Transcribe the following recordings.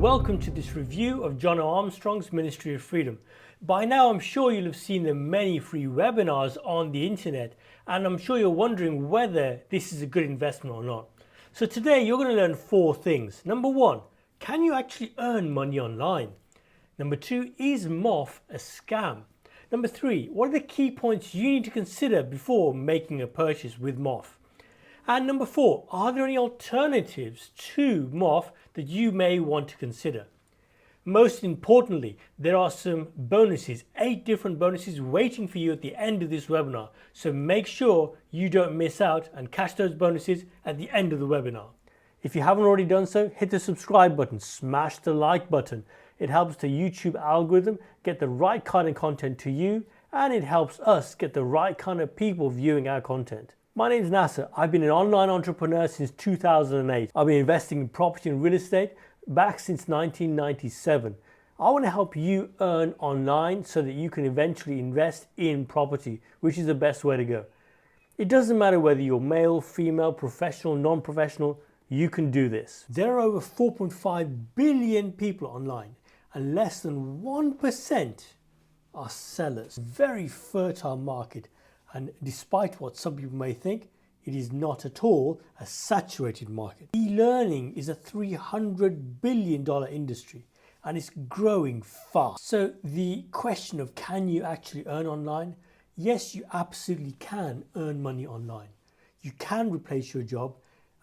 and welcome to this review of Jono Armstrong's Ministry of Freedom. By now I'm sure you'll have seen the many free webinars on the internet, and I'm sure you're wondering whether this is a good investment or not. So today you're going to learn 4 things. Number 1, can you actually earn money online? Number 2, is MOF a scam? Number 3, what are the key points you need to consider before making a purchase with MOF? And number 4, are there any alternatives to MOF that you may want to consider? Most importantly, there are some bonuses, 8 different bonuses waiting for you at the end of this webinar. So make sure you don't miss out and catch those bonuses at the end of the webinar. If you haven't already done so, hit the subscribe button, smash the like button. It helps the YouTube algorithm get the right kind of content to you, and it helps us get the right kind of people viewing our content. My name is Nasser. I've been an online entrepreneur since 2008. I've been investing in property and real estate back since 1997. I want to help you earn online so that you can eventually invest in property, which is the best way to go. It doesn't matter whether you're male, female, professional, non-professional, you can do this. There are over 4.5 billion people online, and less than 1% are sellers. Very fertile market. And despite what some people may think, it is not at all a saturated market. E-learning is a $300 billion industry and it's growing fast. So the question of can you actually earn online? Yes, you absolutely can earn money online. You can replace your job,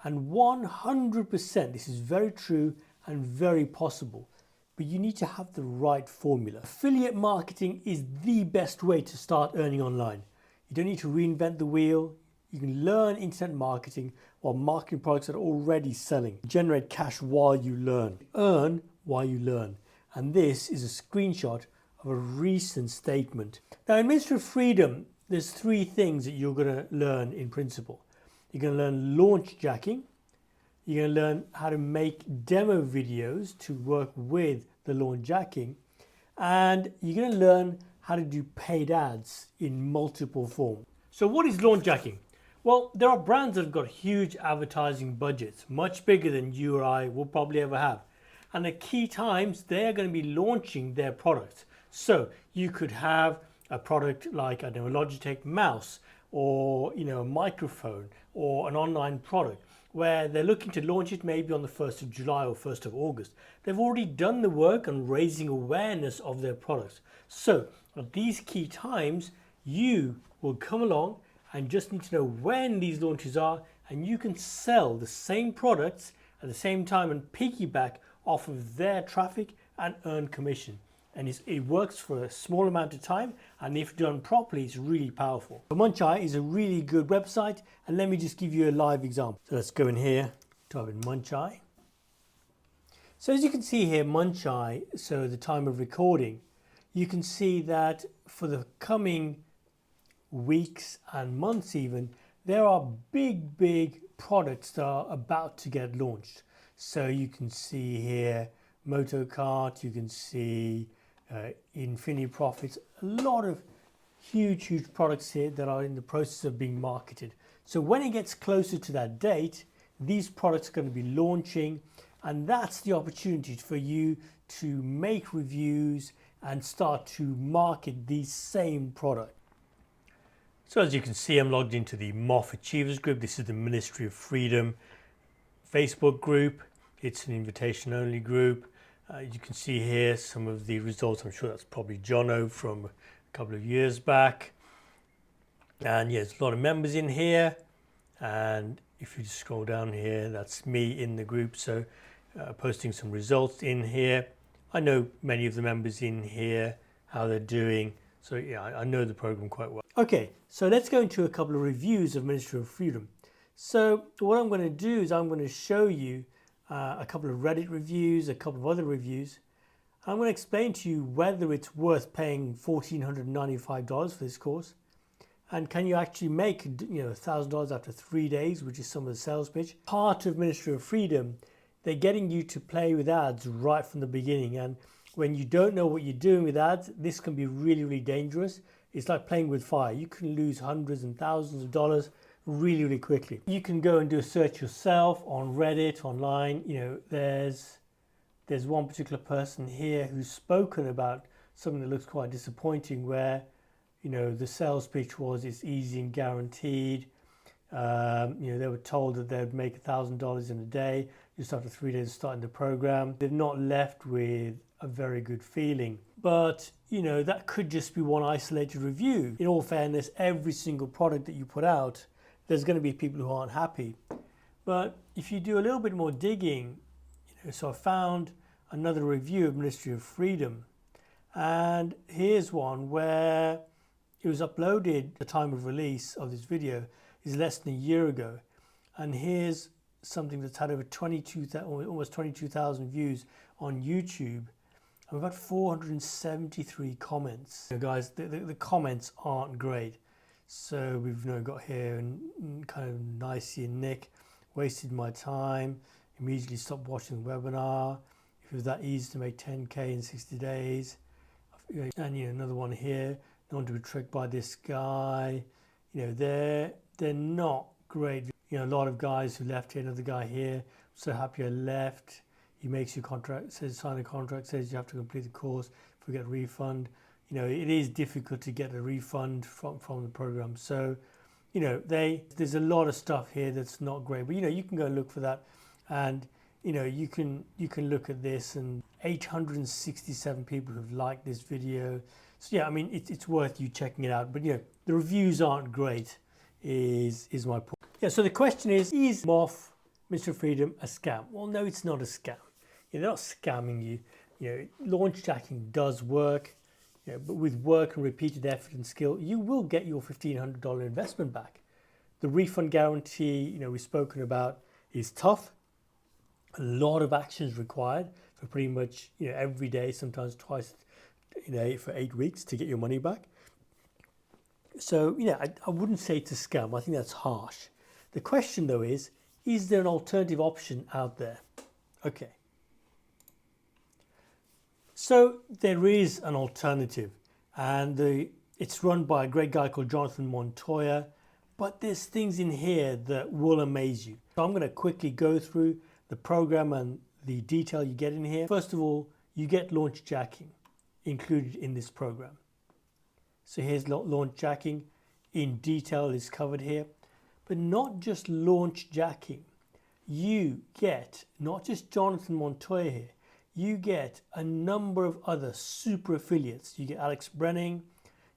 and 100%, this is very true and very possible. But you need to have the right formula. Affiliate marketing is the best way to start earning online. You don't need to reinvent the wheel. You can learn internet marketing while marketing products that are already selling. Generate cash while you learn. Earn while you learn. And this is a screenshot of a recent statement. Now in Ministry of Freedom, there's 3 things that you're going to learn in principle. You're going to learn Launchjacking. You're going to learn how to make demo videos to work with the Launchjacking. And you're going to learn how to do paid ads in multiple forms. So what is Launchjacking? Well, there are brands that have got huge advertising budgets, much bigger than you or I will probably ever have. And at key times, they're going to be launching their products. So you could have a product like, I don't know, a Logitech mouse, or a microphone, or an online product, where they're looking to launch it maybe on the 1st of July or 1st of August. They've already done the work on raising awareness of their products. So at these key times, you will come along and just need to know when these launches are, and you can sell the same products at the same time and piggyback off of their traffic and earn commission. And it works for a small amount of time, and if done properly, it's really powerful. So Munchai is a really good website, and let me just give you a live example. So let's go in here, type in Munchai. So as you can see here, Munchai, so at the time of recording, you can see that for the coming weeks and months even, there are big products that are about to get launched. So you can see here Motocart, you can see Infinity Profits, a lot of huge products here that are in the process of being marketed. So when it gets closer to that date, these products are going to be launching, and that's the opportunity for you to make reviews and start to market these same products. So as you can see, I'm logged into the MOF Achievers group. This is the Ministry of Freedom Facebook group. It's an invitation only group. You can see here some of the results. I'm sure that's probably Jono from a couple of years back. And yeah, there's a lot of members in here. And if you just scroll down here, that's me in the group. So posting some results in here. I know many of the members in here, how they're doing. So yeah, I know the program quite well. Okay, so let's go into a couple of reviews of Ministry of Freedom. So what I'm going to do is I'm going to show you a couple of Reddit reviews, a couple of other reviews. I'm going to explain to you whether it's worth paying $1,495 for this course, and can you actually make $1,000 after 3 days, which is some of the sales pitch. Part of Ministry of Freedom, they're getting you to play with ads right from the beginning, and when you don't know what you're doing with ads, this can be really dangerous. It's like playing with fire. You can lose hundreds and thousands of dollars really quickly. You can go and do a search yourself on Reddit, online. There's There's one particular person here who's spoken about something that looks quite disappointing, where the sales pitch was it's easy and guaranteed. They were told that they'd make $1,000 in a day just after 3 days of starting the program. They're not left with a very good feeling. But that could just be one isolated review. In all fairness, every single product that you put out, there's going to be people who aren't happy. But if you do a little bit more digging, so I found another review of Ministry of Freedom, and here's one where it was uploaded. The time of release of this video is less than a year ago, and here's something that's had over 22,000, almost 22,000 views on YouTube. And we've had 473 comments. Guys, the comments aren't great. So we've got here and kind of nicey and Nick, wasted my time, immediately stopped watching the webinar. If it was that easy to make 10K in 60 days. And another one here, don't want to be tricked by this guy. They're not great. A lot of guys who left here, another guy here, so happy I left. He makes you contract, says sign a contract, says you have to complete the course, forget refund. It is difficult to get a refund from the program. So, there's a lot of stuff here that's not great. But you can go look for that, and you can look at this, and 867 people have liked this video. So yeah, I mean it's worth you checking it out. But the reviews aren't great. Is my point. Yeah. So the question is MOF, Ministry of Freedom, a scam? Well, no, it's not a scam. They're not scamming you. Launchjacking does work. But with work and repeated effort and skill, you will get your $1,500 investment back. The refund guarantee, we've spoken about, is tough. A lot of actions required for pretty much every day, sometimes twice a day for 8 weeks to get your money back. So I wouldn't say it's a scam. I think that's harsh. The question though is there an alternative option out there? Okay. So there is an alternative, and it's run by a great guy called Jonathan Montoya, but there's things in here that will amaze you. So I'm going to quickly go through the program and the detail you get in here. First of all, you get Launchjacking included in this program. So here's Launchjacking in detail is covered here, but not just Launchjacking. You get not just Jonathan Montoya here. You get a number of other super affiliates. You get Alex Brenning,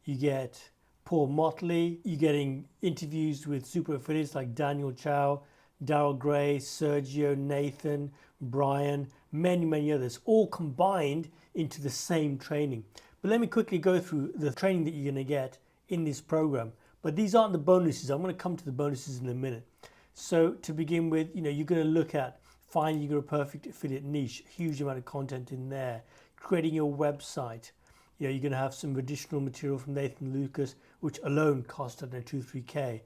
you get Paul Motley, you're getting interviews with super affiliates like Daniel Chow, Daryl Gray, Sergio, Nathan, Brian, many others, all combined into the same training. But let me quickly go through the training that you're going to get in this program. But these aren't the bonuses. I'm going to come to the bonuses in a minute. So to begin with, you're going to look at finding your perfect affiliate niche, huge amount of content in there, creating your website. You're going to have some additional material from Nathan Lucas, which alone costs under 2-3K.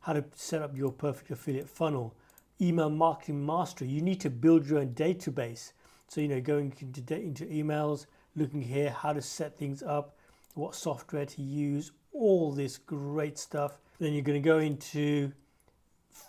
How to set up your perfect affiliate funnel, email marketing mastery. You need to build your own database. So, going into emails, looking here, how to set things up, what software to use, all this great stuff. Then you're going to go into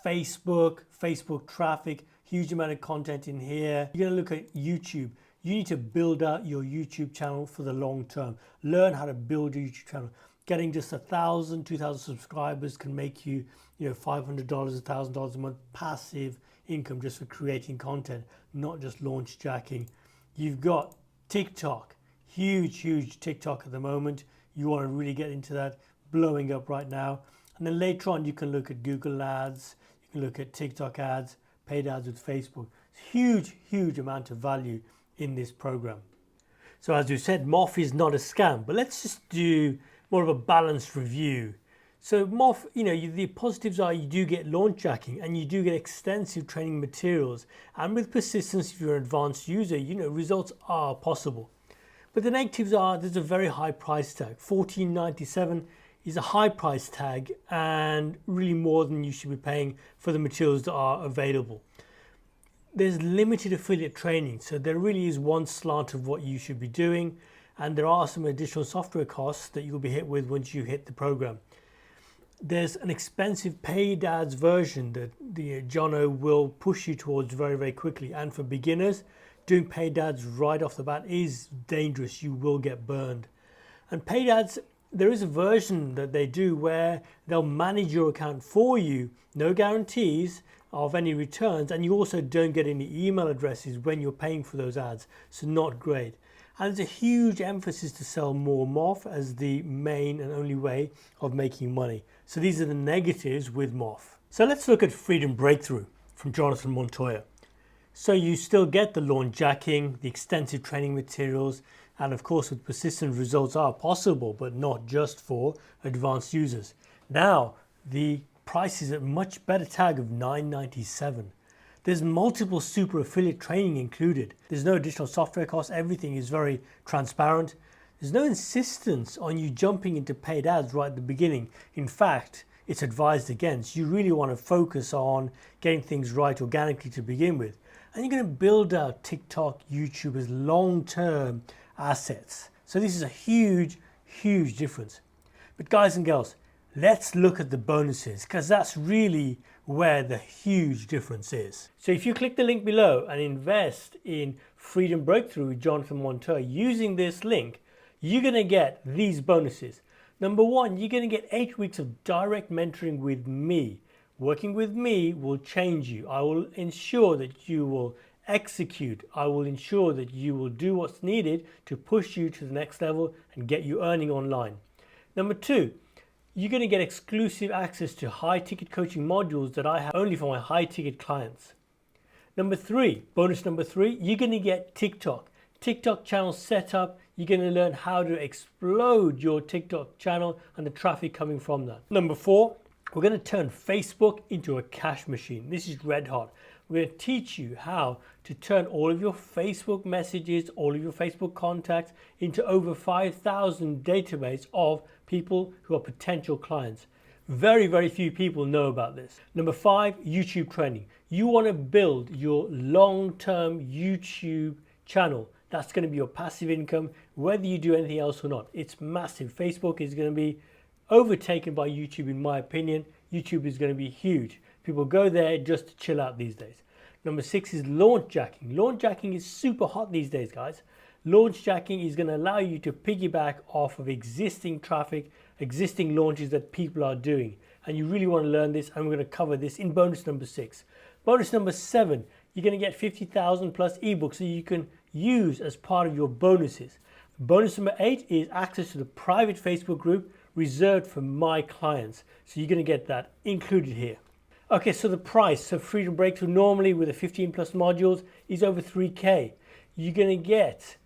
Facebook traffic, huge amount of content in here. You're going to look at YouTube. You need to build out your YouTube channel for the long term. Learn how to build your YouTube channel. Getting just 1,000, 2,000 subscribers can make you, $500, $1,000 a month passive income just for creating content, not just Launchjacking. You've got TikTok, huge TikTok at the moment. You want to really get into that, blowing up right now. And then later on, you can look at Google ads, you can look at TikTok ads, paid ads with Facebook. Huge amount of value in this program. So as you said, MOF is not a scam, but let's just do more of a balanced review. So MOF, the positives are you do get Launchjacking and you do get extensive training materials. And with persistence, if you're an advanced user, results are possible. But the negatives are there's a very high price tag. $14.97 is a high price tag and really more than you should be paying for the materials that are available. There's limited affiliate training, so there really is one slant of what you should be doing, and there are some additional software costs that you'll be hit with once you hit the program. There's an expensive paid ads version that the Jono will push you towards very quickly, and for beginners, Doing paid ads right off the bat is dangerous. You will get burned. And paid ads, there is a version that they do where they'll manage your account for you, no guarantees of any returns, and you also don't get any email addresses when you're paying for those ads, so not great. And there's a huge emphasis to sell more MOF as the main and only way of making money. So these are the negatives with MOF. So let's look at Freedom Breakthrough from Jonathan Montoya. So you still get the Launchjacking, the extensive training materials, and of course with persistent results are possible, but not just for advanced users. Now the price is a much better tag of $9.97. There's multiple super affiliate training included. There's no additional software costs. Everything is very transparent. There's no insistence on you jumping into paid ads right at the beginning. In fact, it's advised against. You really want to focus on getting things right organically to begin with. And you're going to build out TikTok, YouTube as long-term assets. So this is a huge, huge difference. But guys and girls, let's look at the bonuses, because that's really where the huge difference is. So if you click the link below and invest in Freedom Breakthrough with Jonathan Montoya using this link, you're going to get these bonuses. Number one, you're going to get 8 weeks of direct mentoring with me. Working with me will change you. I will ensure that you will execute. I will ensure that you will do what's needed to push you to the next level and get you earning online. Number two, you're going to get exclusive access to high ticket coaching modules that I have only for my high ticket clients. Number three, bonus number three, you're going to get TikTok channel setup. You're going to learn how to explode your TikTok channel and the traffic coming from that. Number four, we're going to turn Facebook into a cash machine. This is red hot. We're going to teach you how to turn all of your Facebook messages, all of your Facebook contacts into over 5,000 database of people who are potential clients. Very, very few people know about this. Number five, YouTube training. You want to build your long-term YouTube channel. That's going to be your passive income, whether you do anything else or not. It's massive. Facebook is going to be overtaken by YouTube, in my opinion. YouTube is going to be huge. People go there just to chill out these days. Number six is Launchjacking. Launchjacking is super hot these days, guys. Launchjacking is going to allow you to piggyback off of existing traffic, existing launches that people are doing. And you really want to learn this, and we're going to cover this in bonus number six. Bonus number seven, you're going to get 50,000 plus ebooks that you can use as part of your bonuses. Bonus number eight is access to the private Facebook group reserved for my clients. So you're going to get that included here. Okay, so the price of Freedom Breakthrough normally with the 15 plus modules is over 3K. You're going to get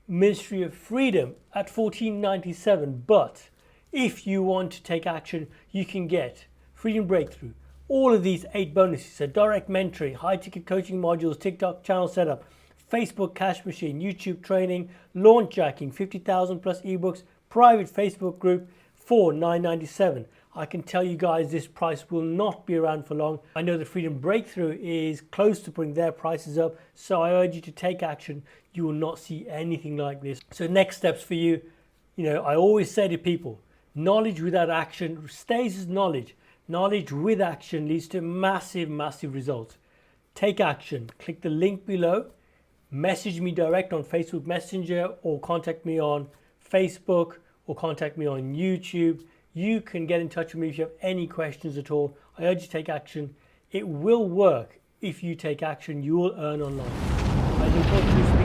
Ministry of Freedom at $14.97, but if you want to take action, you can get Freedom Breakthrough, all of these 8 bonuses, so direct mentoring, high ticket coaching modules, TikTok channel setup, Facebook cash machine, YouTube training, Launchjacking, 50,000 plus ebooks, private Facebook group for $9.97. I can tell you guys this price will not be around for long. I know the Freedom Breakthrough is close to putting their prices up, so I urge you to take action. You will not see anything like this. So next steps for you, I always say to people, knowledge without action stays as knowledge. Knowledge with action leads to massive, massive results. Take action. Click the link below. Message me direct on Facebook Messenger, or contact me on Facebook, or contact me on YouTube. You can get in touch with me if you have any questions at all. I urge you to take action. It will work. If you take action, you will earn online. I look forward to